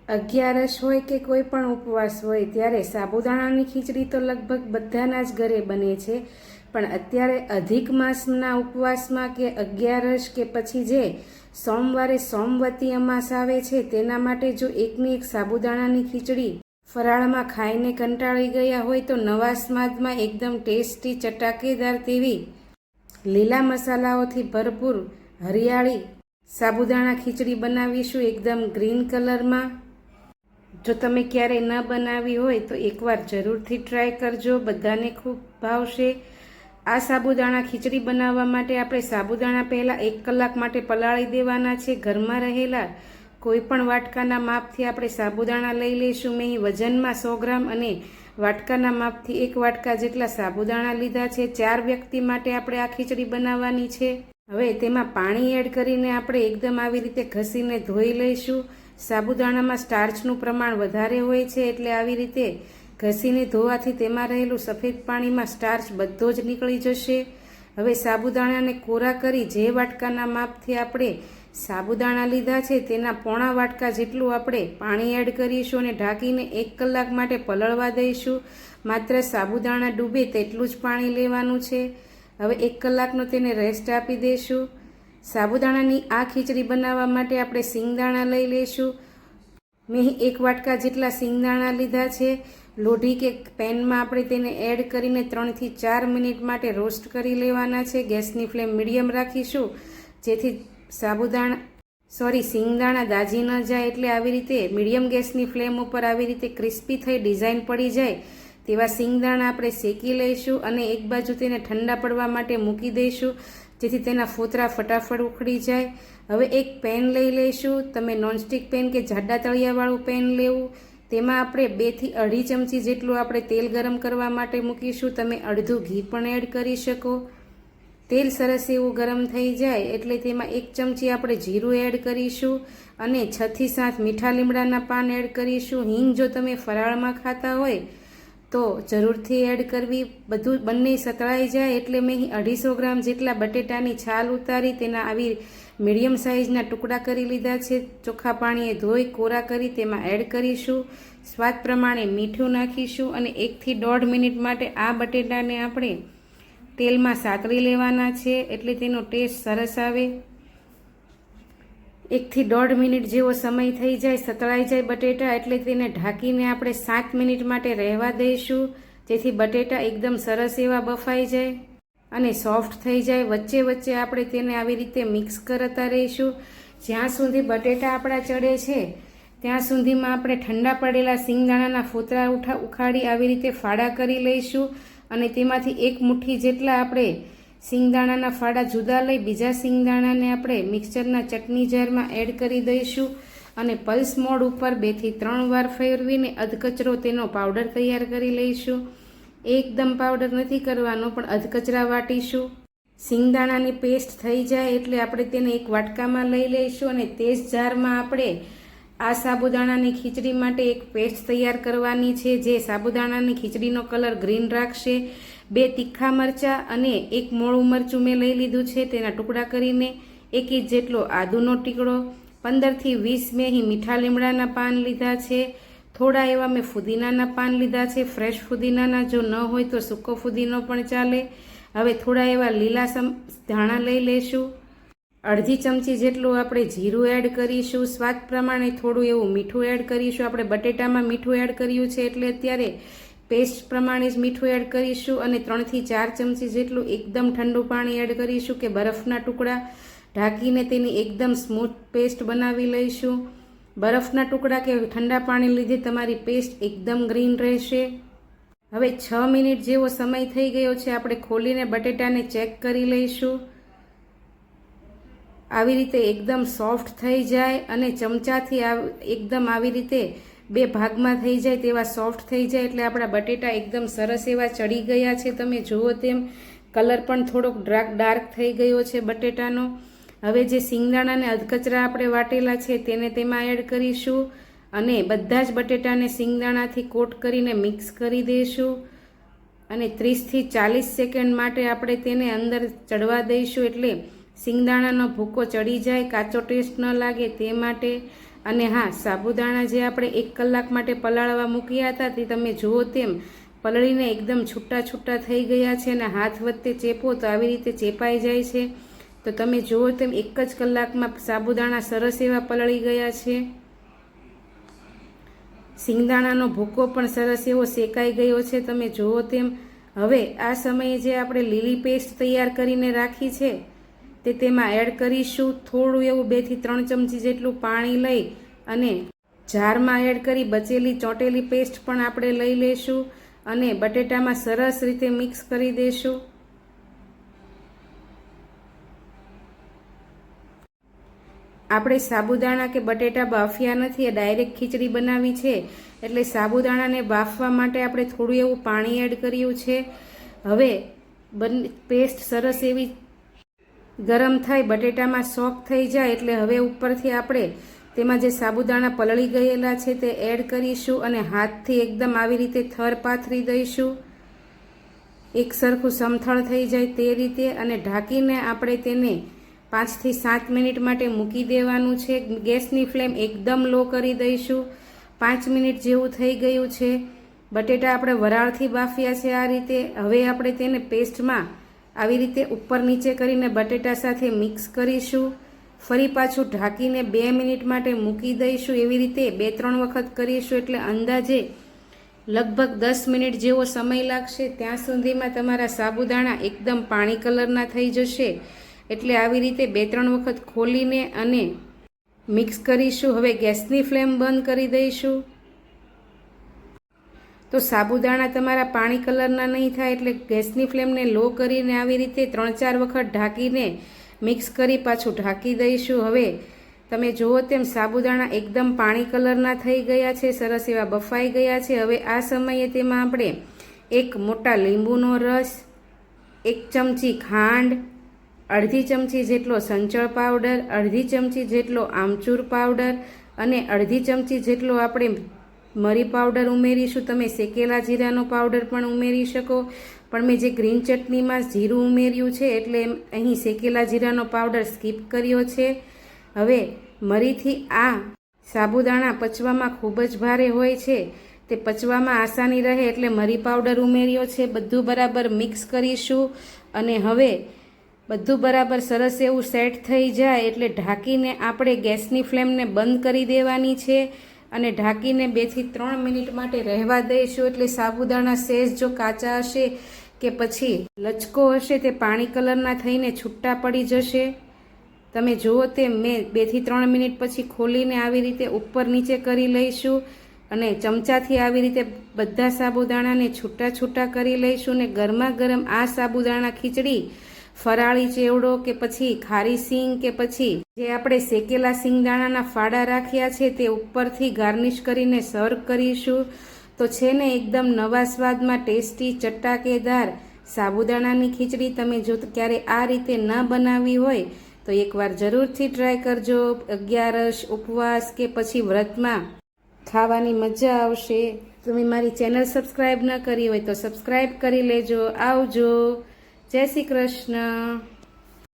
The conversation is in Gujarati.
અગિયારસ હોય કે કોઈ પણ ઉપવાસ હોય ત્યારે સાબુદાણાની ખીચડી તો લગભગ બધાના જ ઘરે બને છે, પણ અત્યારે અધિક માસના ઉપવાસમાં કે અગિયારસ કે પછી જે સોમવારે સોમવતી અમાસ આવે છે તેના માટે જો એકની એક સાબુદાણાની ખીચડી ફરાળમાં ખાઈને કંટાળી ગયા હોય તો નવા સ્વાદમાં એકદમ ટેસ્ટી ચટાકેદાર તેવી લીલા મસાલાઓથી ભરપૂર હરિયાળી સાબુદાણા ખીચડી બનાવીશું એકદમ ગ્રીન કલરમાં। જો તમે ક્યારેય ન બનાવી હોય તો એકવાર જરૂરથી ટ્રાય કરજો, બધાને ખૂબ ભાવશે। આ સાબુદાણા ખીચડી બનાવવા માટે આપણે સાબુદાણા પહેલાં 1 કલાક માટે પલાળી દેવાના છે। ઘરમાં રહેલા કોઈ પણ વાટકાના માપથી આપણે સાબુદાણા લઈ લઈશું। મેં વજનમાં 100 ગ્રામ અને વાટકાના માપથી 1 વાટકા જેટલા સાબુદાણા લીધા છે। 4 વ્યક્તિ માટે આપણે આ ખીચડી બનાવવાની છે। હવે તેમાં પાણી એડ કરીને આપણે એકદમ આવી રીતે ઘસીને ધોઈ લઈશું। સાબુદાણામાં સ્ટાર્ચનું પ્રમાણ વધારે હોય છે, એટલે આવી રીતે ઘસીને ધોવાથી તેમાં રહેલું સફેદ પાણીમાં સ્ટાર્ચ બધો જ નીકળી જશે। હવે સાબુદાણાને કોરા કરી જે વાટકાના માપથી આપણે સાબુદાણા લીધા છે તેના પોણા વાટકા જેટલું આપણે પાણી એડ કરીશું અને ઢાંકીને 1 કલાક માટે પલળવા દઈશું। માત્ર સાબુદાણા ડૂબે તેટલું જ પાણી લેવાનું છે। હવે 1 કલાકનો તેને રેસ્ટ આપી દઈશું। સાબુદાણાની આ ખીચડી બનાવવા માટે આપણે સિંગદાણા લઈ લઈશું। મેં 1 વાટકા જેટલા સિંગદાણા લીધા છે। લોઢી કે પેનમાં આપણે તેને એડ કરીને 3 થી 4 મિનિટ માટે રોસ્ટ કરી લેવાના છે। ગેસની ફ્લેમ મીડિયમ રાખીશું, જેથી સિંગદાણા દાજી ન જાય, એટલે આવી રીતે મીડિયમ ગેસની ફ્લેમ ઉપર આવી રીતે ક્રિસ્પી થઈ ડિઝાઇન પડી જાય તેવા સિંગદાણા આપણે શેકી લઈશું અને એક બાજુ તેને ઠંડા પડવા માટે મૂકી દઈશું, જેથી તેના ફોતરા ફટાફટ ઉખડી જાય। હવે એક પેન લઈ લઈશું। તમે નોનસ્ટિક પેન કે જાડા તળિયાવાળું પેન લેવું। તેમાં આપણે 2 થી 2.5 ચમચી જેટલું આપણે તેલ ગરમ કરવા માટે મૂકીશું। તમે અડધું ઘી પણ એડ કરી શકો। તેલ સરસ એવું ગરમ થઈ જાય એટલે તેમાં 1 ચમચી આપણે જીરું એડ કરીશું અને 6 થી 7 મીઠા લીમડાના પાન એડ કરીશું। હિંગ જો તમે ફરાળમાં ખાતા હોય તો જરૂરથી એડ કરવી। બધું બંને સતળાઈ જાય એટલે મેં 250 ગ્રામ જેટલા બટેટાની છાલ ઉતારી તેના આવી મીડિયમ સાઇઝના ટુકડા કરી લીધા છે। ચોખ્ખા પાણીએ ધોઈ કોરા કરી તેમાં એડ કરીશું। સ્વાદ પ્રમાણે મીઠું નાખીશું અને 1 થી 1.5 મિનિટ માટે આ બટેટાને આપણે તેલમાં સાતળી લેવાના છે, એટલે તેનો ટેસ્ટ સરસ આવે। 1 થી 1.5 મિનિટ જેવો સમય થઈ જાય, સતળાઈ જાય બટેટા, એટલે તેને ઢાંકીને આપણે 7 મિનિટ માટે રહેવા દઈશું, જેથી બટેટા એકદમ સરસ એવા બફાઈ જાય અને સોફ્ટ થઈ જાય। વચ્ચે વચ્ચે આપણે તેને આવી રીતે મિક્સ કરતા રહીશું। જ્યાં સુધી બટેટા આપણા ચડે છે ત્યાં સુધીમાં આપણે ઠંડા પડેલા સિંગદાણાના ફોતરા ઉખાડી આવી રીતે ફાડા કરી લઈશું અને તેમાંથી 1 મુઠ્ઠી જેટલા આપણે સિંગદાણાના ફાડા જુદા લઈ બીજા સિંગદાણાને આપણે મિક્સરના ચટણી જારમાં એડ કરી દઈશું અને પલ્સ મોડ ઉપર 2 થી 3 વાર ફેરવીને અધકચરો તેનો પાવડર તૈયાર કરી લઈશું। એકદમ પાવડર નથી કરવાનો, પણ અધકચરા વાટીશું। સિંગદાણાની પેસ્ટ થઈ જાય એટલે આપણે તેને એક વાટકામાં લઈ લઈશું અને તે જ જારમાં આપણે આ સાબુદાણાની ખીચડી માટે એક પેસ્ટ તૈયાર કરવાની છે, જે સાબુદાણાની ખીચડીનો કલર ગ્રીન રાખશે। 2 તીખા મરચાં અને 1 મોળું મરચું મેં લઈ લીધું છે, તેના ટુકડા કરીને 1 ઇંચ જેટલો આદુનો ટીકડો, 15 થી 20 મેં મીઠા લીમડાના પાન લીધા છે। થોડા એવા મેં ફુદીનાના પાન લીધા છે, ફ્રેશ ફુદીનાના, જો ન હોય તો સૂકો ફુદીનો પણ ચાલે। હવે થોડા એવા લીલા ધાણા લઈ લેશું। 1/2 ચમચી જેટલું આપણે જીરું એડ કરીશું। સ્વાદ પ્રમાણે થોડું એવું મીઠું એડ કરીશું। આપણે બટેટામાં મીઠું એડ કર્યું છે એટલે અત્યારે પેસ્ટ પ્રમાણે જ મીઠું એડ કરીશું અને 3 થી 4 ચમચી જેટલું એકદમ ઠંડુ પાણી એડ કરીશું કે બરફના ટુકડા, ઢાંકીને તેની એકદમ સ્મૂથ પેસ્ટ બનાવી લઈશું। બરફના ટુકડા કે ઠંડા પાણી લીધે તમારી પેસ્ટ એકદમ ગ્રીન રહેશે। હવે 6 મિનિટ જેવો સમય થઈ ગયો છે, આપણે ખોલીને બટેટાને ચેક કરી લઈશું। આવી રીતે એકદમ સોફ્ટ થઈ જાય અને ચમચાથી એકદમ આવી રીતે 2 ભાગમાં થઈ જાય તેવા સોફ્ટ થઈ જાય એટલે આપણા બટેટા એકદમ સરસ એવા ચડી ગયા છે। તમે જુઓ તેમ કલર પણ થોડોક ડાર્ક થઈ ગયો છે બટેટાનો। હવે જે સિંગદાણાને અધકચરા આપણે વાટેલા છે તેને તેમાં એડ કરીશું અને બધા જ બટેટાને સિંગદાણાથી કોટ કરીને મિક્સ કરી દઈશું અને 30 થી 40 સેકન્ડ માટે આપણે તેને અંદર ચડવા દઈશું, એટલે સિંગદાણાનો ભૂકો ચડી જાય, કાચો ટેસ્ટ ન લાગે તે માટે। અને હા, સાબુદાણા જે આપણે 1 કલાક માટે પલાળવા મૂક્યા હતા તે તમે જુઓ તેમ પલળીને એકદમ છૂટા છૂટા થઈ ગયા છે અને હાથ વચ્ચે ચેપો તો આવી રીતે ચેપાઈ જાય છે. તો તમે જુઓ તેમ 1 જ કલાકમાં સાબુદાણા સરસ એવા પલળી ગયા છે. સિંગદાણાનો ભૂકો પણ સરસ એવો શેકાઈ ગયો છે, તમે જુઓ તેમ. હવે આ સમયે જે આપણે લીલી પેસ્ટ તૈયાર કરીને રાખી છે તે તેમાં એડ કરીશું. થોડું એવું 2 થી 3 ચમચી જેટલું પાણી લઈ અને જારમાં એડ કરી બચેલી ચોંટેલી પેસ્ટ પણ આપણે લઈ લઈશું અને બટેટામાં સરસ રીતે મિક્સ કરી દઈશું. આપણે સાબુદાણા કે બટેટા બાફ્યા નથી, ડાયરેક્ટ ખીચડી બનાવી છે, એટલે સાબુદાણાને બાફવા માટે આપણે થોડું એવું પાણી એડ કર્યું છે. હવે પેસ્ટ સરસ એવી ગરમ થાય, બટેટામાં સોક થઈ જાય એટલે હવે ઉપરથી આપણે તેમાં જે સાબુદાણા પલળી ગયેલા છે તે એડ કરીશું અને હાથથી એકદમ આવી રીતે થર પાથરી દઈશું, એક સરખું સમથળ થઈ જાય તે રીતે. અને ઢાંકીને આપણે તેને 5 થી 7 મિનિટ માટે મૂકી દેવાનું છે. ગેસની ફ્લેમ એકદમ લો કરી દઈશું. 5 મિનિટ જેવું થઈ ગયું છે. બટેટા આપણે વરાળથી બાફ્યા છે આ રીતે. હવે આપણે તેને પેસ્ટમાં આવી રીતે ઉપર નીચે કરીને બટેટા સાથે મિક્સ કરીશું. ફરી પાછું ઢાંકીને 2 મિનિટ માટે મૂકી દઈશું. એવી રીતે 2-3 વખત કરીશું એટલે અંદાજે લગભગ 10 મિનિટ જેવો સમય લાગશે. ત્યાં સુધીમાં તમારા સાબુદાણા એકદમ પાણી કલરના થઈ જશે. એટલે આવી રીતે 2-3 વખત ખોલીને અને મિક્સ કરીશું. હવે ગેસની ફ્લેમ બંધ કરી દઈશું. તો સાબુદાણા તમારા પાણી કલરના નહીં થાય એટલે ગેસની ફ્લેમને લો કરીને આવી રીતે 3-4 વખત ઢાંકીને મિક્સ કરી પાછું ઢાંકી દઈશું. હવે તમે જુઓ તેમ સાબુદાણા એકદમ પાણી કલરના થઈ ગયા છે, સરસ એવા બફાઈ ગયા છે. હવે આ સમયે તેમાં આપણે 1 મોટા લીંબુનો રસ, 1 ચમચી ખાંડ, અડધી ચમચી જેટલો સંચળ પાવડર, અડધી ચમચી જેટલો આમચૂર પાવડર અને અડધી ચમચી જેટલો આપણે મરી પાવડર ઉમેરીશું. તમે શેકેલા જીરાનો પાવડર પણ ઉમેરી શકો, પણ મેં જે ગ્રીન ચટણીમાં જીરું ઉમેર્યું છે એટલે અહીં શેકેલા જીરાનો પાવડર સ્કીપ કર્યો છે. હવે મરીથી આ સાબુદાણા પચવામાં ખૂબ જ ભારે હોય છે, તે પચવામાં આસાની રહે એટલે મરી પાવડર ઉમેર્યો છે. બધું બરાબર મિક્સ કરીશું અને હવે બધું બરાબર સરસ એવું સેટ થઈ જાય એટલે ઢાંકીને આપણે ગેસની ફ્લેમને બંધ કરી દેવાની છે અને ઢાંકીને 2 થી 3 મિનિટ માટે રહેવા દઈશું. એટલે સાબુદાણા સહેજ જો કાચા હશે કે પછી લચકો હશે તે પાણી કલરના થઈને છૂટા પડી જશે. તમે જુઓ તેમ મેં 2 થી 3 મિનિટ પછી ખોલીને આવી રીતે ઉપર નીચે કરી લઈશું અને ચમચાથી આવી રીતે બધા સાબુદાણાને છૂટા છૂટા કરી લઈશું. ને ગરમા ગરમ આ સાબુદાણા ખીચડી ફરાળી ચેવડો કે પછી ખારી સિંગ કે પછી જે આપણે શેકેલા સિંગદાણાના ફાડા રાખ્યા છે તે ઉપરથી ગાર્નિશ કરીને સર્વ કરીશું. તો છે ને એકદમ નવા સ્વાદમાં ટેસ્ટી ચટાકેદાર સાબુદાણાની ખીચડી. તમે જો ક્યારે આ રીતે ન બનાવી હોય તો એકવાર જરૂરથી ટ્રાય કરજો. 11 ઉપવાસ કે પછી વ્રતમાં ખાવાની મજા આવશે. તમે મારી ચેનલ સબસ્ક્રાઈબ ન કરી હોય તો સબસ્ક્રાઈબ કરી લેજો. આવજો. જય શ્રી કૃષ્ણ.